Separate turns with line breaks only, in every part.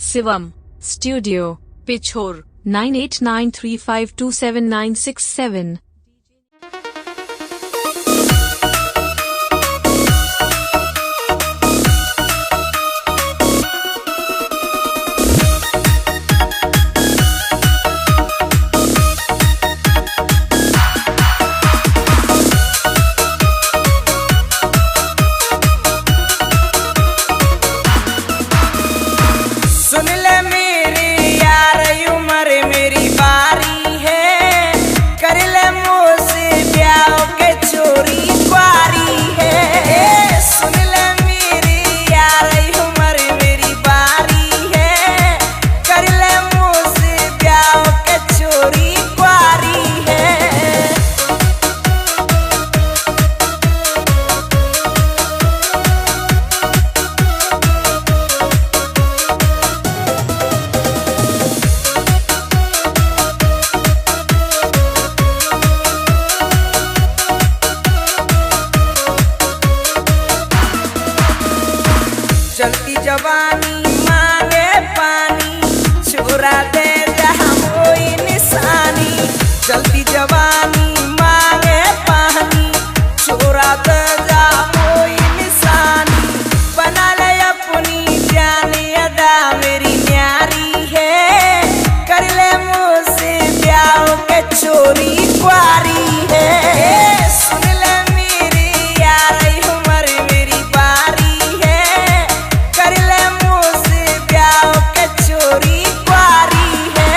Shivam studio Pichhore 9893527967।
सुन ले मेरी यार उम्र मेरी बारी है, कर ले मुझसे ब्याह के चोरी कुआरी है। सुन ले मेरी यार उम्र मेरी बारी है, कर ले मुझसे ब्याह के चोरी कुआरी है। चलती जवानी मांगे पानी, छोरा दे जहाँ कोई निशानी। चलती जवानी मांगे पानी, छोरा दे जहाँ कोई निशानी। बना ले अपनी जान अदा मेरी न्यारी है, कर ले मुझसे ब्याह के चोरी कुआरी है। सुन ले मेरी यार उम्र मेरी बारी है, कर ले मुझसे ब्याह के चोरी कुआरी है।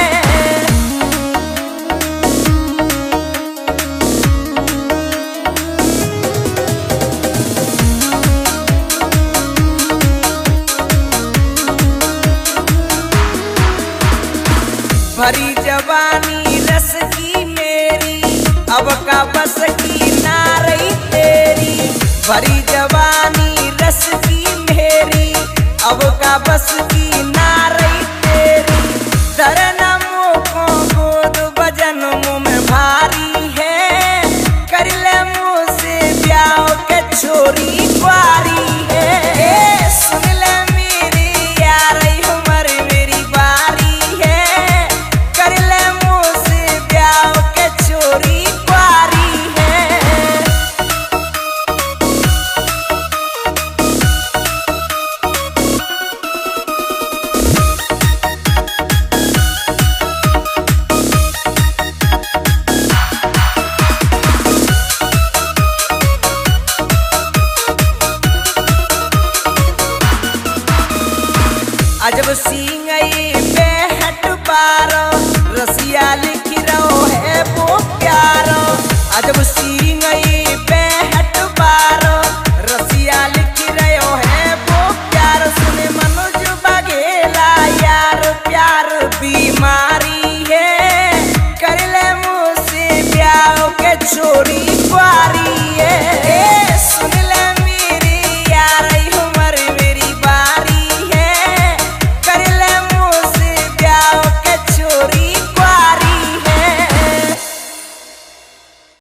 भरी जवानी रस की मेरी, अब का बस की ना रही तेरी। भरी जवानी रस की मेरी, अब का बस की ना रही तेरी। धरना मुँह को गोद वजन मुँह में भारी है, कर ले मुझसे ब्याह के चोरी कुआरी है। सुन ले मेरी यार उम्र मेरी बारी है, कर ले मुझसे ब्याह के चोरी कुआरी है। अजब सिंगई पे हट पारो, रसिया लिख रहो है वो प्यारो। अजब सिंगई पे हट पारो, रसिया लिख रहो है वो प्यारो। सुने मनोज बघेला यार प्यार बीमारी है, कर ले मुझसे ब्याह के चोरी